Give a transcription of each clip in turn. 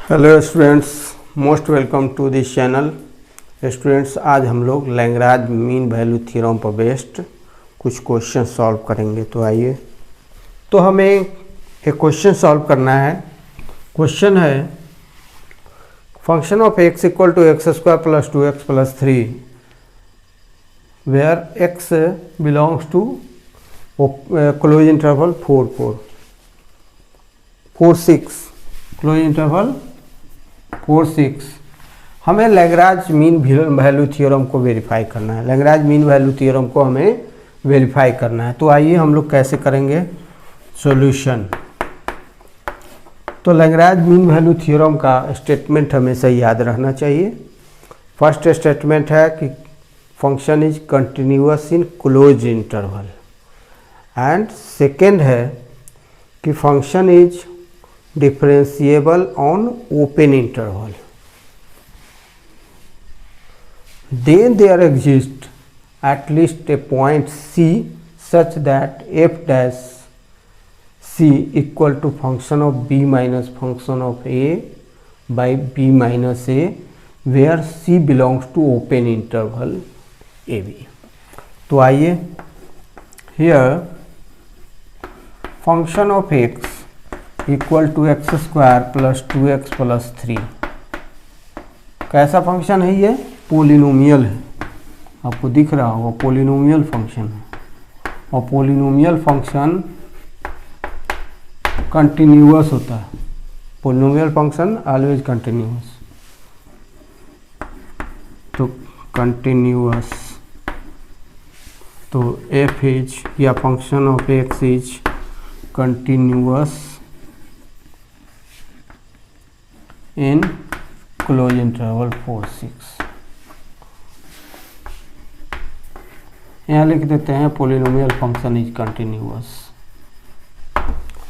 Hello students, most welcome to this channel. Students, आज हम लोग लैग्रांज मीन वैल्यू थ्योरम पर बेस्ड कुछ क्वेश्चन सॉल्व करेंगे। तो आइए, तो हमें एक क्वेश्चन सॉल्व करना है। क्वेश्चन है function of x equal to x square plus 2x plus 3 where x belongs to close interval 4 6 close interval 4 6। हमें लैग्रांज मीन वैल्यू थ्योरम को वेरीफाई करना है। लैग्रांज मीन वैल्यू थ्योरम को हमें वेरीफाई करना है। तो आइए हम लोग कैसे करेंगे सॉल्यूशन। तो लैग्रांज मीन वैल्यू थ्योरम का स्टेटमेंट हमेशा याद रहना चाहिए। फर्स्ट स्टेटमेंट है कि function is continuous in close interval, and second है कि function is differentiable on open interval. Then there exists at least a point C such that f dash C equal to function of b minus function of a by b minus a where C belongs to open interval AB. तो आइए, here function of x equal to x square plus 2x plus 3 कैसा function है? ये polynomial है। आपको दिख रहा होगा पोलिनोमियल फंक्शन है, और पोलिनोमियल फंक्शन कंटिन्यूअस होता है। Polynomial function always continuous. तो कंटिन्यूअस, तो f इज या function of x is continuous in close interval 4 6। यहाँ लिख देते हैं polynomial function is continuous.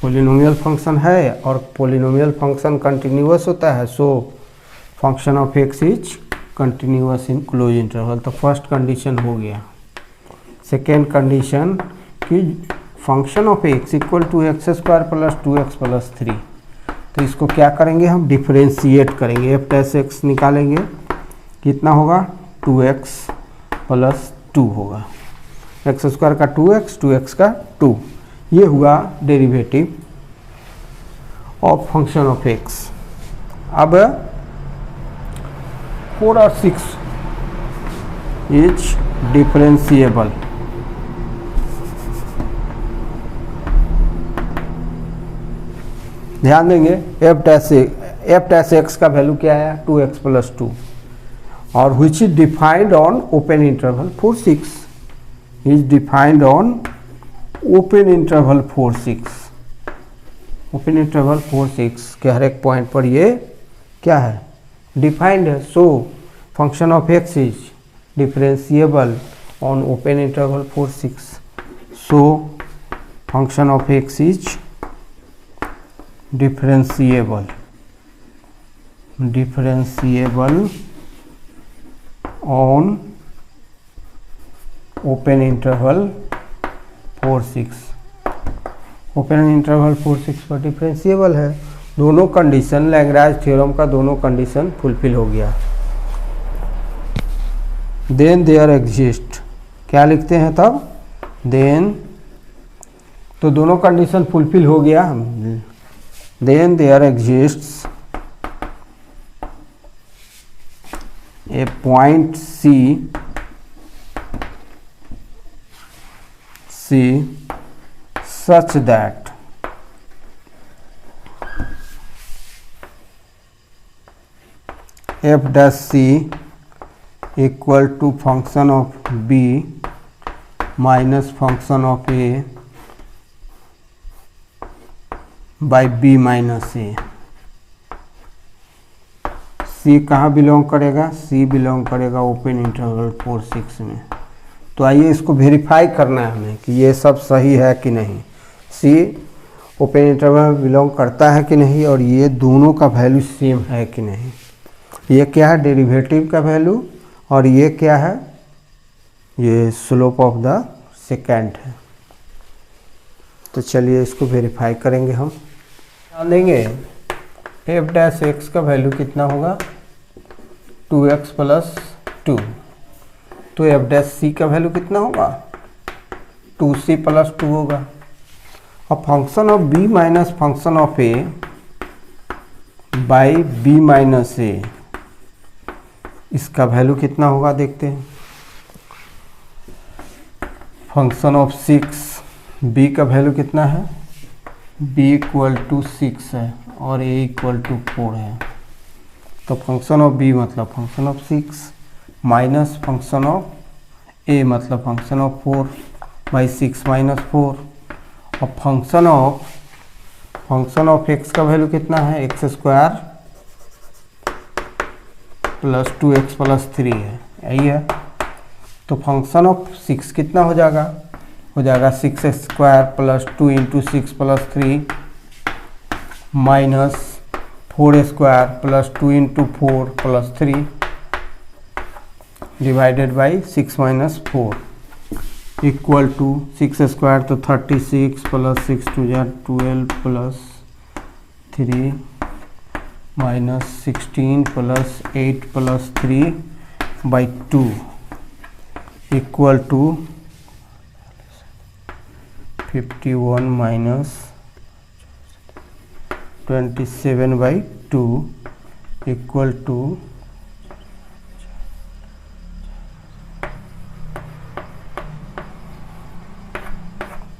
Polynomial function है और पोलिनोमियल फंक्शन कंटिन्यूअस होता है, so function of x is continuous in close interval. तो फर्स्ट कंडीशन हो गया। सेकेंड कंडीशन कि function of x equal to x square plus 2x plus 3। तो इसको क्या करेंगे हम? डिफरेंशिएट करेंगे। एफ डैश एक्स निकालेंगे, कितना होगा? 2x प्लस 2 होगा। एक्स स्क्वायर का 2x, 2x का 2, ये हुआ derivative of function of x। अब 4 और 6 इज डिफरेंशिएबल। ध्यान देंगे, एफ डैश एक्स का वैल्यू क्या है? 2x प्लस 2, और which is defined on open interval 4 6 is defined on open interval 4 6। Open interval 4 6 के हर एक पॉइंट पर ये क्या है? डिफाइंड है। So function of x is differentiable on open interval 4 6। So function of x is differentiable on open interval 4 6। Open interval 4 6 पर differentiable है। दोनों कंडीशन लैग्रांज थ्योरम का दोनों कंडीशन फुलफिल हो गया। देन देयर एग्जिस्ट, क्या लिखते हैं तब? देन, तो दोनों कंडीशन फुलफिल हो गया। Then there exists a point C such that f dash C equal to function of B minus function of A by B minus A. C कहाँ belong करेगा? सी बिलोंग करेगा open interval 4 6 में। तो आइए इसको verify करना है हमें कि ये सब सही है कि नहीं। सी ओपन इंटरवल बिलोंग करता है कि नहीं, और ये दोनों का वैल्यू सेम है कि नहीं। ये क्या है? डेरिवेटिव का वैल्यू, और ये क्या है? ये स्लोप ऑफ द सेकेंड है। तो चलिए इसको वेरीफाई करेंगे हम। ध्यान देंगे एफ डैश एक्स का वैल्यू कितना होगा 2x प्लस 2, तो एफ डैश सी का वैल्यू कितना होगा 2c प्लस 2 होगा। अब function of b minus function of a by b minus a, इसका वैल्यू कितना होगा देखते हैं। फंक्शन ऑफ 6 b का वैल्यू कितना है, b इक्वल टू 6 है और a इक्वल टू 4 है, तो फंक्शन ऑफ b मतलब function of 6 minus function of a मतलब फंक्शन ऑफ 4 बाई 6 माइनस 4। और फंक्शन ऑफ x का वैल्यू कितना है, x square plus 2x plus 3 है, यही है। तो फंक्शन ऑफ 6 कितना हो जाएगा 6 square plus 2 into 6 plus 3 minus 4 square plus 2 into 4 plus 3 divided by 6 minus 4 equal to 6 square तो 36 प्लस 6 टू जा 12 plus 3 minus 16 plus 8 plus 3 by 2 equal to 51 minus 27 by 2 equal to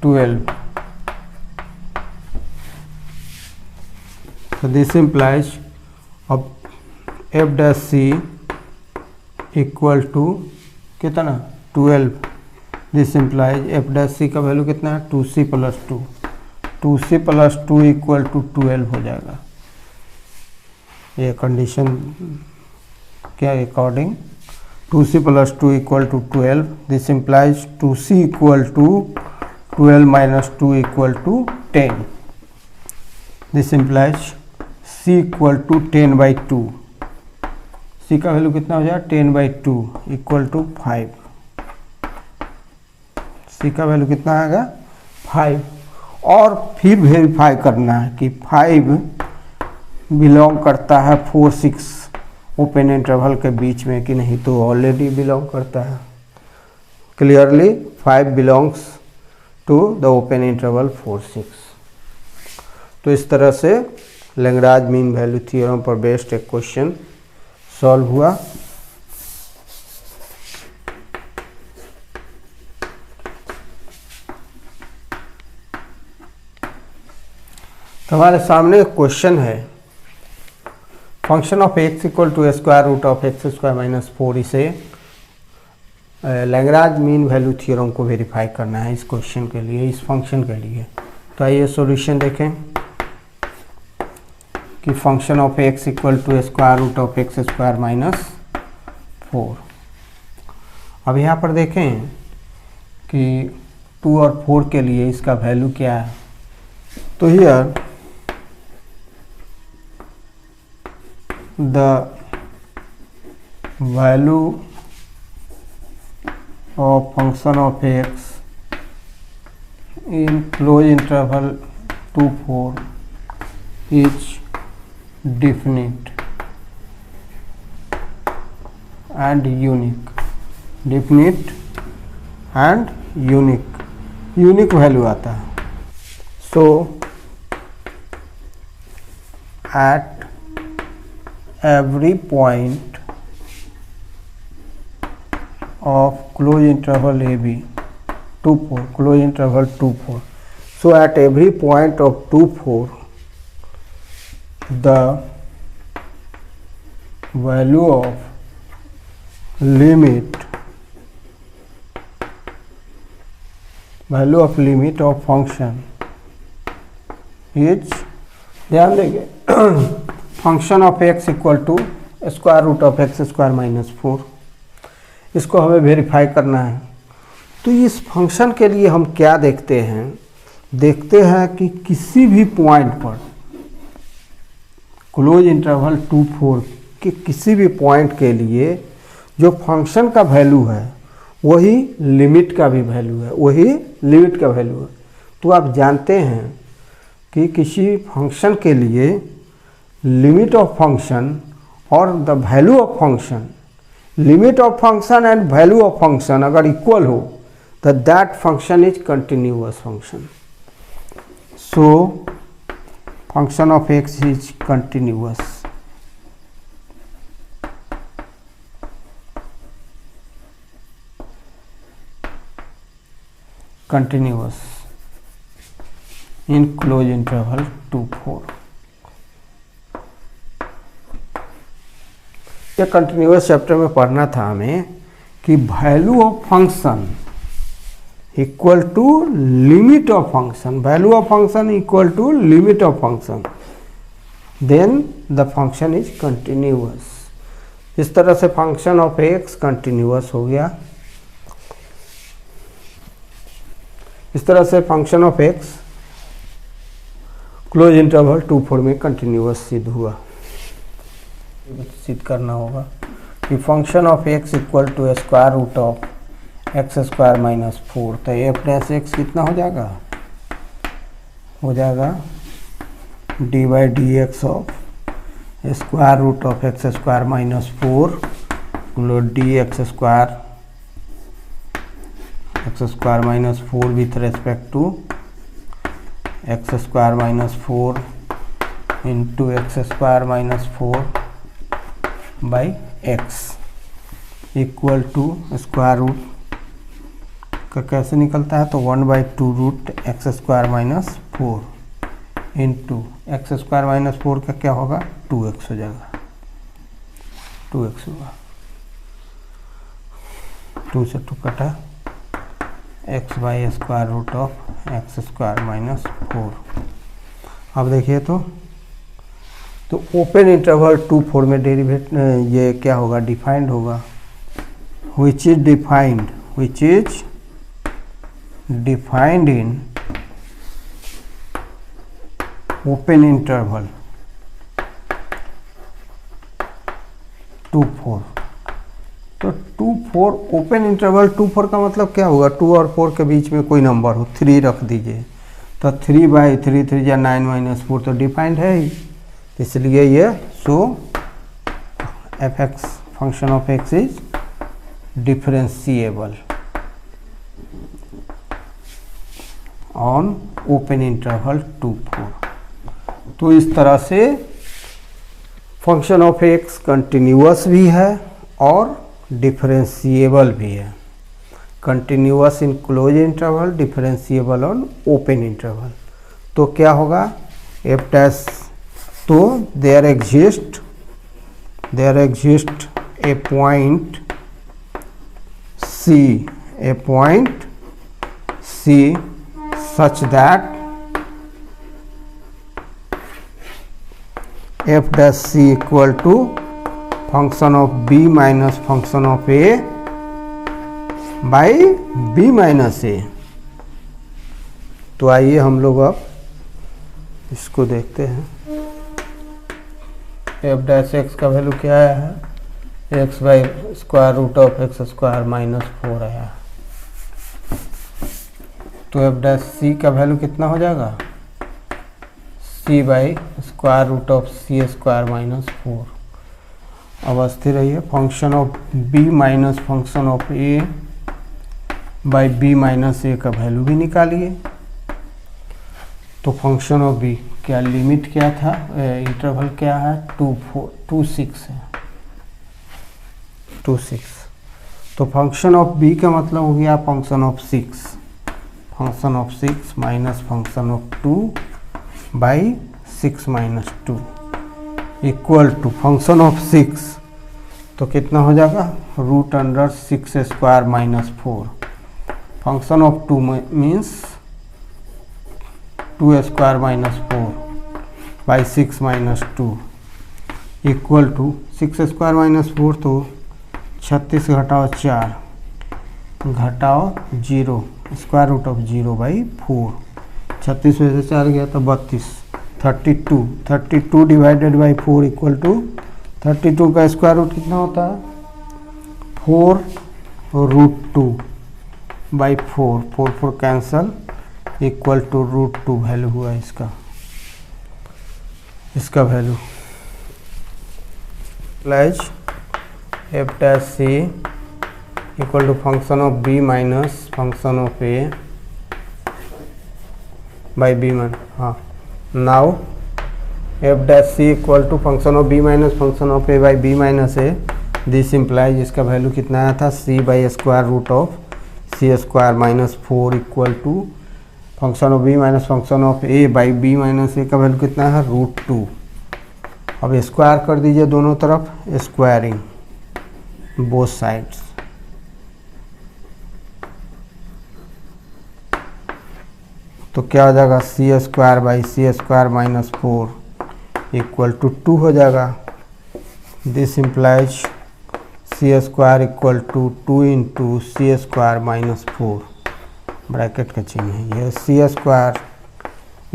12। So this implies अब f dash c equal to कितना 12। This implies f dash c का value कितना है 2c plus 2, 2c plus 2 equal to 12 हो जाएगा। ये condition के according 2c plus 2 equal to 12, this implies 2c equal to 12 minus 2 equal to 10. This implies c equal to 10 by 2. c का value कितना हो जाएगा 10 by 2 equal to 5. c का value कितना आएगा 5। और फिर वेरीफाई करना है कि 5 बिलोंग करता है 4 6 ओपन इंटरवल के बीच में कि नहीं, तो ऑलरेडी बिलोंग करता है। Clearly 5 belongs to the open interval 4 6। तो इस तरह से लैग्रांज मीन वैल्यू थ्योरम पर बेस्ड एक क्वेश्चन सॉल्व हुआ। तो हमारे सामने एक क्वेश्चन है, function of x equal to square root of x square minus 4। इसे लैग्रांज मीन वैल्यू थ्योरम को वेरीफाई करना है इस क्वेश्चन के लिए, इस फंक्शन के लिए। तो आइए सॉल्यूशन देखें कि function of x equal to square root of x square minus 4। अब यहाँ पर देखें कि 2 और 4 के लिए इसका वैल्यू क्या है। तो here the value of function of x in closed interval 2 4 is definite and unique, definite and unique value आता है। So at every point of closed interval AB 2 4, closed interval 2 4, so at every point of 2 4 the value of limit of function is, ध्यान देंगे function of x equal to square root of x square minus 4, इसको हमें verify करना है। तो इस function के लिए हम क्या देखते हैं कि किसी भी पॉइंट पर क्लोज इंटरवल 2 4 के किसी भी पॉइंट के लिए जो फंक्शन का वैल्यू है वही लिमिट का भी वैल्यू है, तो आप जानते हैं कि किसी फंक्शन के लिए limit of function or the value of function, limit of function and value of function अगर equal हो तो that function is continuous function. So function of x is continuous. Continuous in closed interval 2-4. ये continuous chapter में पढ़ना था हमें कि value of function equal to limit of function, value of function equal to limit of function, then the function is continuous. इस तरह से function of x continuous हो गया. इस तरह से function of x close interval 2-4 में कंटिन्यूअस सिद्ध हुआ. सिद्ध करना होगा कि function of x equal to square root of x square minus 4. तो एफ डैश एक्स कितना हो जाएगा? हो जाएगा d by d x of square root of x square minus 4 d x square minus 4 with respect to x square minus 4 into x square minus 4 by x equal to square root का कैसे निकलता है? तो 1/2 root x square minus 4 into x square minus 4 का क्या होगा? 2x हो जाएगा. 2x होगा. 2 से 2 कटा x by square root of x square minus 4. अब देखिए तो ओपन इंटरवल 2-4 में डेरिवेट ये क्या होगा? डिफाइंड होगा. which is defined in open interval 2-4. तो 2-4 ओपन इंटरवल 2-4 का मतलब क्या होगा? 2 और 4 के बीच में कोई नंबर हो, 3 रख दीजिए तो 3/3 3 या 9-4 तो डिफाइंड है ही. इसलिए ये so F X function of x is differentiable on open interval 2-4. तो इस तरह से फंक्शन ऑफ एक्स कंटिन्यूअस भी है और डिफरेंशिएबल भी है. Continuous in close interval, differentiable on open interval. तो क्या होगा? एफ डैश, तो there exist a point C such that f dash c equal to function of b minus function of a by b minus a. तो आइए हम लोग अब इसको देखते हैं. एफ डैश एक्स का वैल्यू क्या आया है? X by square root of x square minus 4 आया. तो एफ डैश सी का वैल्यू कितना हो जाएगा? C by square root of C square minus 4. अब स्थिर रहिए. Function of B minus function of A by B minus A का वैल्यू भी निकालिए. तो फंक्शन ऑफ बी क्या लिमिट क्या था? इंटरवल क्या है? 2-6 है. 2-6. तो फंक्शन ऑफ बी का मतलब हो गया function of 6. Function of 6 minus function of 2 by 6 minus 2 equal to function of 6. तो कितना हो जाएगा? Root under 6 square minus 4. Function of 2 means 2 square minus 4 by 6 minus 2 equal to 6 square minus 4. तो 36 घटाओ 4 घटाओ 0 स्क्वायर रूट ऑफ 0 बाई 4. 36 में से 4 गया तो 32. 32 डिवाइडेड बाई 4 इक्वल टू 32 का स्क्वायर रूट कितना होता है? 4 root 2 by 4. 4 cancel equal to root 2 value हुआ इसका value. implies f dash c equal to function of b minus function of a by b minus, हाँ now f dash c equal to function of b minus function of a by b minus a, this implies इसका value कितना आया था c by square root of c square minus 4 equal to function of b minus function of a by b minus a का value कितना है root 2। अब square कर दीजिए दोनों तरफ, स्क्वायरिंग बोथ साइड्स, तो क्या हो जाएगा c square by c square minus 4 equal to 2 हो जाएगा। This implies c square equal to 2 into c square minus 4, bracket का चिन्ह है ये, c square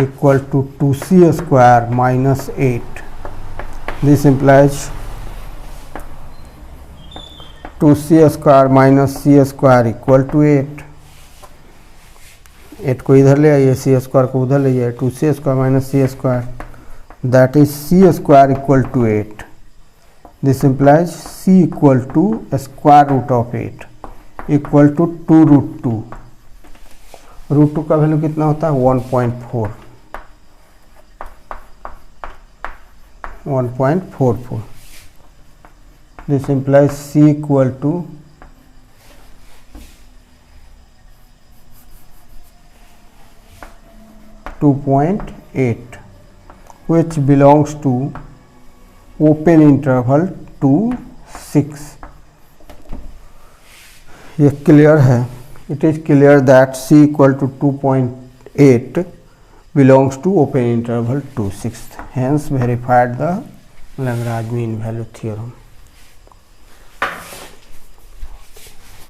equal to 2c square minus 8। This implies 2c square minus c square equal to 8। 8 को इधर ले आइए, c स्क्वायर को उधर ले जाइए, 2c square minus c square, that is c square equal to 8। This implies c equal to square root of 8 equal to 2 root 2। Root 2 का value कितना होता है 1.4, 1.44। This implies c equal to 2.8 which belongs to open interval 2 6। ये clear है, it is clear that c equal to 2.8 belongs to open interval 2 6, hence verified the Lagrange mean value theorem.